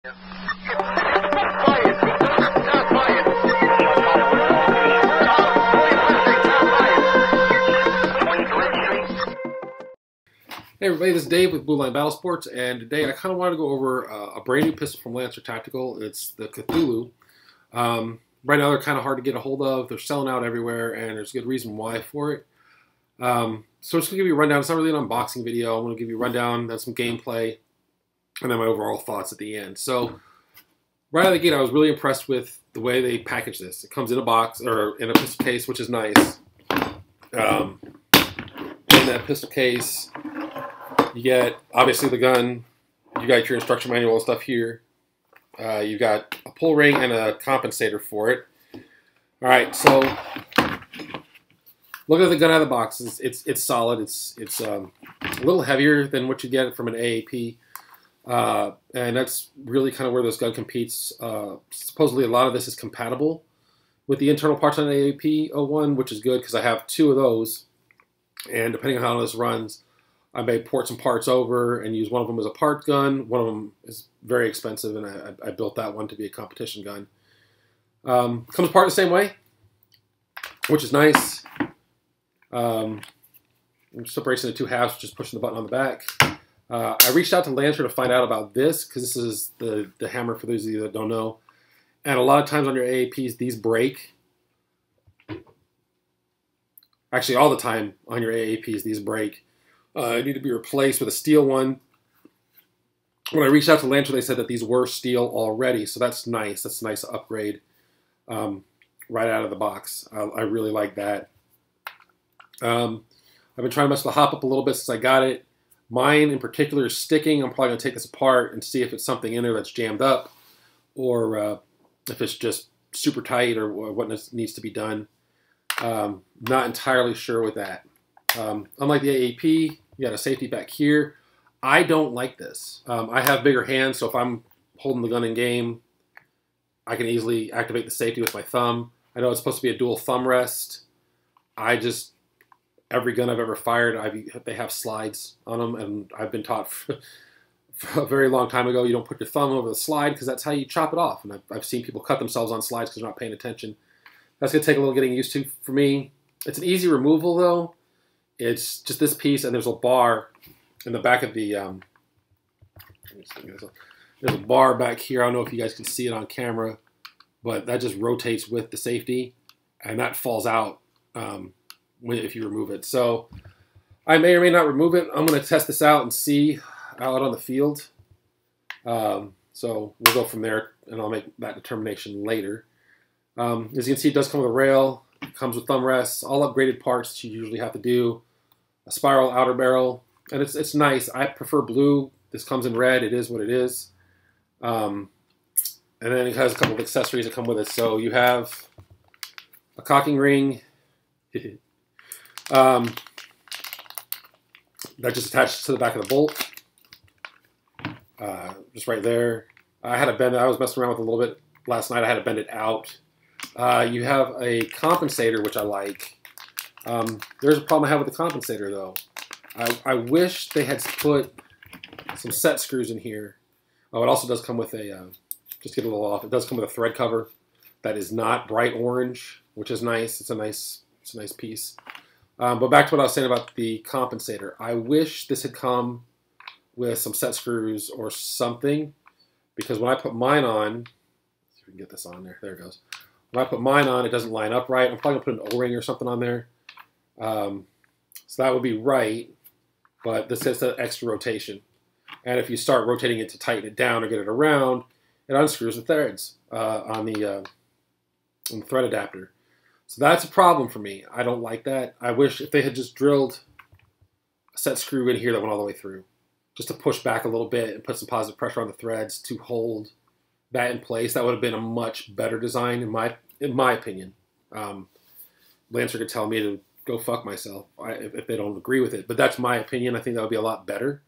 Hey everybody, this is Dave with Blue Line Battle Sports, and today I kind of wanted to go over a brand new pistol from Lancer Tactical. It's the Cthulu. Right now they're kind of hard to get a hold of. They're selling out everywhere, and there's a good reason why for it. So I'm just going to give you a rundown. It's not really an unboxing video. I'm going to give you a rundown, then some gameplay, and then my overall thoughts at the end. So right out of the gate, I was really impressed with the way they package this. It comes in a box, or in a pistol case, which is nice. In that pistol case, you get, obviously, the gun. You got your instruction manual and stuff here. You've got a pull ring and a compensator for it. All right, so looking at the gun out of the box, it's solid. It's a little heavier than what you get from an AAP, and that's really kind of where this gun competes. Supposedly, a lot of this is compatible with the internal parts on an AAP-01, which is good because I have two of those, and depending on how this runs, I may port some parts over and use one of them as a part gun. One of them is very expensive, and I built that one to be a competition gun. Comes apart the same way, which is nice. Separates into two halves, just pushing the button on the back. I reached out to Lancer to find out about this, because this is the hammer for those of you that don't know. And a lot of times on your AAPs, these break. Actually, all the time on your AAPs, these break. Need to be replaced with a steel one. When I reached out to Lancer, they said that these were steel already, so that's nice. That's a nice upgrade right out of the box. I really like that. I've been trying to mess with the hop up a little bit since I got it. Mine in particular is sticking. I'm probably going to take this apart and see if it's something in there that's jammed up, or if it's just super tight, or what needs to be done. Not entirely sure with that. Unlike the AAP, you got a safety back here. I don't like this. I have bigger hands, so if I'm holding the gun in game, I can easily activate the safety with my thumb. I know it's supposed to be a dual thumb rest. Every gun I've ever fired, they have slides on them, and I've been taught for a very long time ago, you don't put your thumb over the slide because that's how you chop it off. And I've seen people cut themselves on slides because they're not paying attention. That's going to take a little getting used to for me. It's an easy removal, though. It's just this piece, and there's a bar in the back of the, there's a bar back here. I don't know if you guys can see it on camera, but that just rotates with the safety, and that falls out if you remove it. So I may or may not remove it. I'm going to test this out and see out on the field. So we'll go from there, and I'll make that determination later. As you can see, it does come with a rail. It comes with thumb rests, all upgraded parts that you usually have to do. A spiral outer barrel, and it's nice. I prefer blue. This comes in red. It is what it is. And then it has a couple of accessories that come with it. So you have a cocking ring that just attaches to the back of the bolt, just right there. I had to bend it. I was messing around with it a little bit last night. I had to bend it out. You have a compensator, which I like. There's a problem I have with the compensator, though. I wish they had put some set screws in here. Oh, it also does come with a, just get a little off, it does come with a thread cover that is not bright orange, which is nice. It's a nice piece. But back to what I was saying about the compensator. I wish this had come with some set screws or something, because when I put mine on, let's see if we can get this on there. There it goes. When I put mine on, it doesn't line up right. I'm probably going to put an O-ring or something on there. So that would be right, but this has that extra rotation. And if you start rotating it to tighten it down or get it around, it unscrews the threads on the thread adapter. So that's a problem for me. I don't like that. I wish if they had just drilled a set screw in here that went all the way through, just to push back a little bit and put some positive pressure on the threads to hold that in place. That would have been a much better design in my opinion. Lancer could tell me to go fuck myself if they don't agree with it, but that's my opinion. I think that would be a lot better.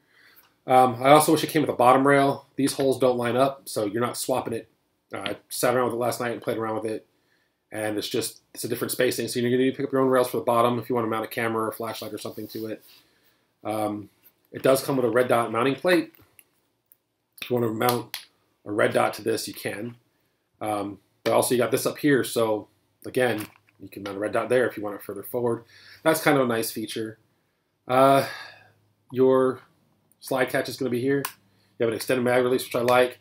I also wish it came with a bottom rail. These holes don't line up, so you're not swapping it. I sat around with it last night and played around with it, and it's a different spacing, so you're going to need to pick up your own rails for the bottom if you want to mount a camera or a flashlight or something to it. It does come with a red dot mounting plate if you want to mount a red dot to this, you can. But also you got this up here, so again, you can mount a red dot there if you want it further forward. That's kind of a nice feature. Your slide catch is going to be here. You have an extended mag release, which I like.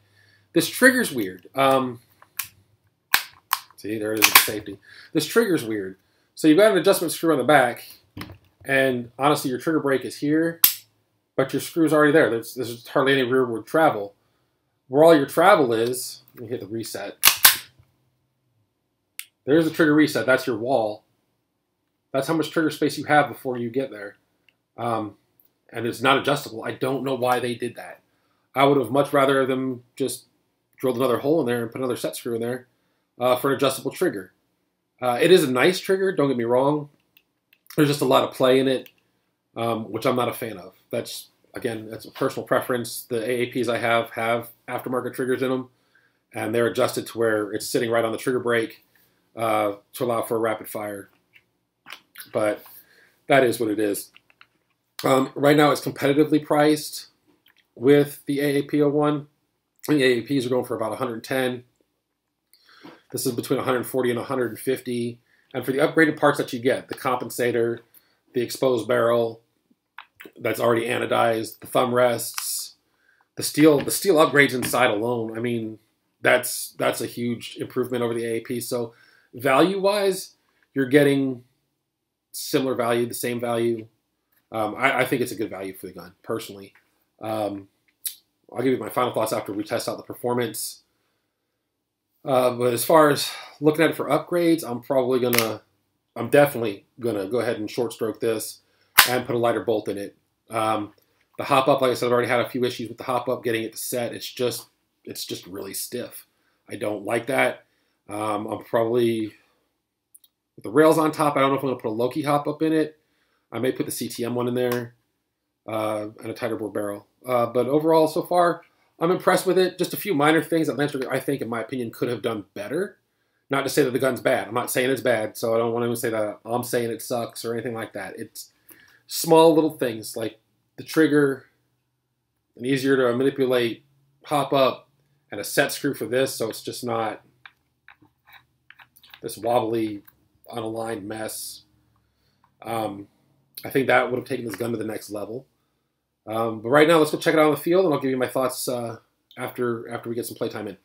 This trigger's weird. See, there it is, the safety. This trigger's weird. So you've got an adjustment screw on the back, and honestly, your trigger brake is here, but your screw's already there. There's hardly any rearward travel. Where all your travel is, let me hit the reset. There's the trigger reset. That's your wall. That's how much trigger space you have before you get there. And it's not adjustable. I don't know why they did that. I would have much rather them just drilled another hole in there and put another set screw in there for an adjustable trigger. It is a nice trigger, don't get me wrong. There's just a lot of play in it, which I'm not a fan of. That's, again, that's a personal preference. The AAPs I have aftermarket triggers in them, and they're adjusted to where it's sitting right on the trigger brake to allow for a rapid fire. But that is what it is. Right now it's competitively priced with the AAP01. The AAPs are going for about 110. This is between 140 and 150. And for the upgraded parts that you get, the compensator, the exposed barrel that's already anodized, the thumb rests, the steel upgrades inside alone, I mean, that's a huge improvement over the AAP. So value-wise, you're getting similar value, the same value. I think it's a good value for the gun, personally. I'll give you my final thoughts after we test out the performance. But as far as looking at it for upgrades, I'm definitely gonna go ahead and short stroke this and put a lighter bolt in it. The hop up, like I said, I've already had a few issues with the hop up, getting it to set. It's just really stiff. I don't like that. I'm probably, with the rails on top, I don't know if I'm gonna put a Loki hop up in it. I may put the CTM one in there, and a tighter bore barrel. But overall, so far, I'm impressed with it. Just a few minor things that Lancer, I think, in my opinion, could have done better. Not to say that the gun's bad. I'm not saying it's bad, so I don't want to say that I'm saying it sucks or anything like that. It's small little things like the trigger, an easier to manipulate hop up, and a set screw for this, so it's just not this wobbly, unaligned mess. I think that would have taken this gun to the next level. But right now, let's go check it out on the field, and I'll give you my thoughts after we get some playtime in.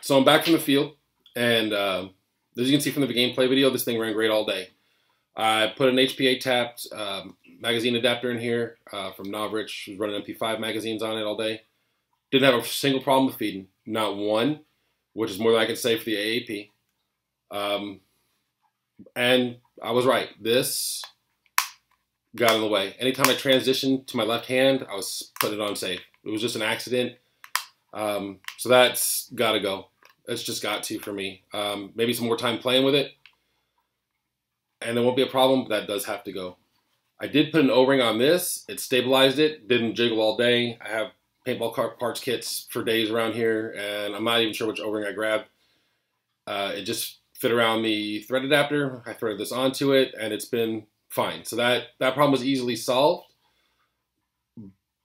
So I'm back from the field, and as you can see from the gameplay video, this thing ran great all day. I put an HPA tapped magazine adapter in here from Novrich, who's running MP5 magazines on it all day. Didn't have a single problem with feeding, not one, which is more than I can say for the AAP. And I was right. This got in the way. Anytime I transitioned to my left hand, I was putting it on safe. It was just an accident. So that's got to go. It's just got to for me. Maybe some more time playing with it, and there won't be a problem, but that does have to go. I did put an O-ring on this. It stabilized it. Didn't jiggle all day. I have paintball parts kits for days around here, and I'm not even sure which O-ring I grabbed. It just fit around the thread adapter. I threaded this onto it, and it's been fine. So that problem was easily solved.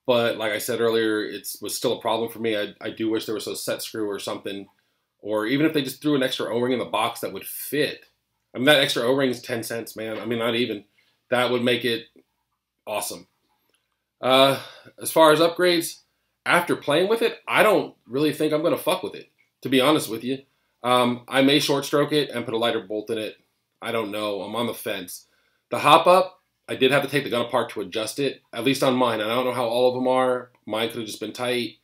But like I said earlier, it was still a problem for me. I do wish there was a set screw or something, or even if they just threw an extra O-ring in the box that would fit. I mean, that extra O-ring is 10 cents, man. I mean, not even. That would make it awesome. As far as upgrades, after playing with it, I don't really think I'm going to fuck with it, to be honest with you. I may short stroke it and put a lighter bolt in it. I don't know. I'm on the fence. The hop up, I did have to take the gun apart to adjust it, at least on mine. And I don't know how all of them are. Mine could have just been tight.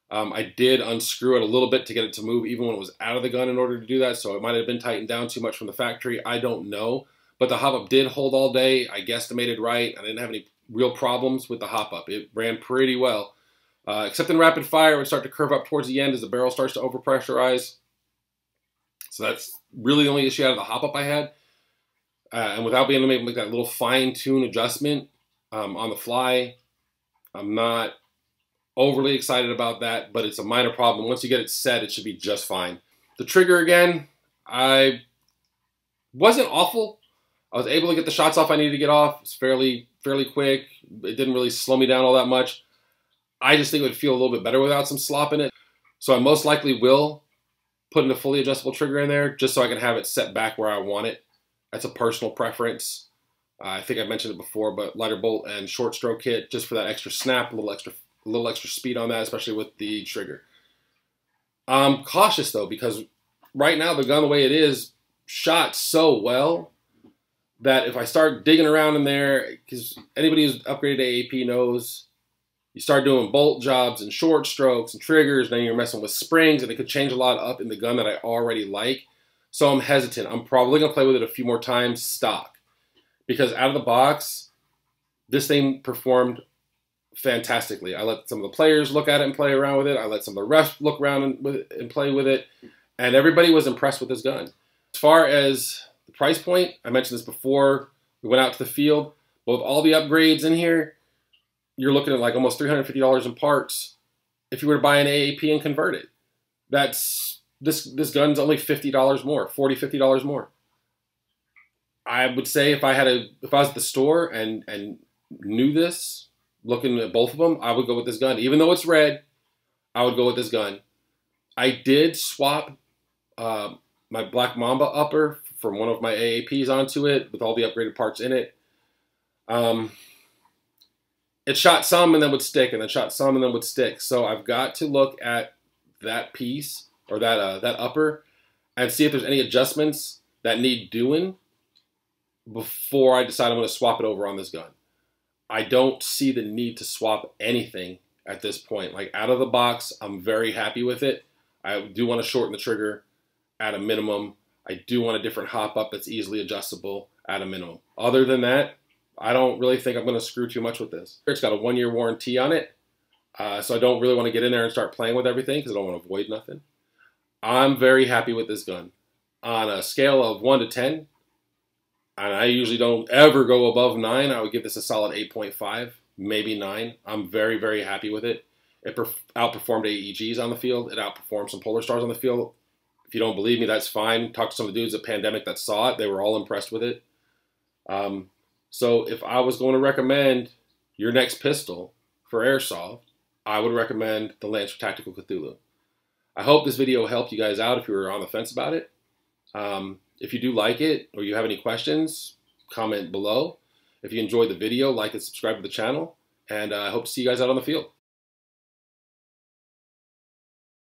I did unscrew it a little bit to get it to move even when it was out of the gun in order to do that. So it might have been tightened down too much from the factory. I don't know. but the hop-up did hold all day. I guesstimated right. I didn't have any real problems with the hop-up. It ran pretty well. Except in rapid fire, it would start to curve up towards the end as the barrel starts to overpressurize. So that's really the only issue out of the hop-up I had. And without being able to make that little fine-tune adjustment on the fly, I'm not overly excited about that, but it's a minor problem. Once you get it set, it should be just fine. The trigger, again, I wasn't awful. I was able to get the shots off I needed to get off. It's fairly quick. It didn't really slow me down all that much. I just think it would feel a little bit better without some slop in it. So I most likely will put in a fully adjustable trigger in there just so I can have it set back where I want it. That's a personal preference. I think I've mentioned it before, but lighter bolt and short stroke kit just for that extra snap, a little extra speed on that, especially with the trigger. I'm cautious though, because right now the gun the way it is shot so well that if I start digging around in there, because anybody who's upgraded to AAP knows you start doing bolt jobs and short strokes and triggers, then you're messing with springs, and it could change a lot up in the gun that I already like. So I'm hesitant. I'm probably going to play with it a few more times stock, because out of the box, this thing performed fantastically. I let some of the players look at it and play around with it. I let some of the refs look around and play with it, and everybody was impressed with this gun. As far as the price point, I mentioned this before. We went out to the field. But with all the upgrades in here, you're looking at like almost $350 in parts if you were to buy an AAP and convert it. That's this gun's only $50 more, $40, $50 more. I would say if I was at the store and knew this, looking at both of them, I would go with this gun. Even though it's red, I would go with this gun. I did swap my Black Mamba upper from one of my AAPs onto it with all the upgraded parts in it. It shot some and then would stick, and then shot some and then would stick. So I've got to look at that piece, or that upper, and see if there's any adjustments that need doing before I decide I'm going to swap it over on this gun. I don't see the need to swap anything at this point. Like out of the box, I'm very happy with it. I do want to shorten the trigger at a minimum. I do want a different hop up that's easily adjustable at a minimum. Other than that, I don't really think I'm going to screw too much with this. It's got a 1-year warranty on it, so I don't really want to get in there and start playing with everything because I don't want to avoid nothing. I'm very happy with this gun. On a scale of 1 to 10, and I usually don't ever go above 9, I would give this a solid 8.5, maybe 9. I'm very, very happy with it. It outperformed AEGs on the field. It outperformed some Polar Stars on the field. If you don't believe me, that's fine. Talk to some of the dudes at Pandemic that saw it. They were all impressed with it. So if I was going to recommend your next pistol for Airsoft, I would recommend the Lancer Tactical Cthulhu. I hope this video helped you guys out if you were on the fence about it. If you do like it or you have any questions, comment below. If you enjoyed the video, like and subscribe to the channel. And I hope to see you guys out on the field.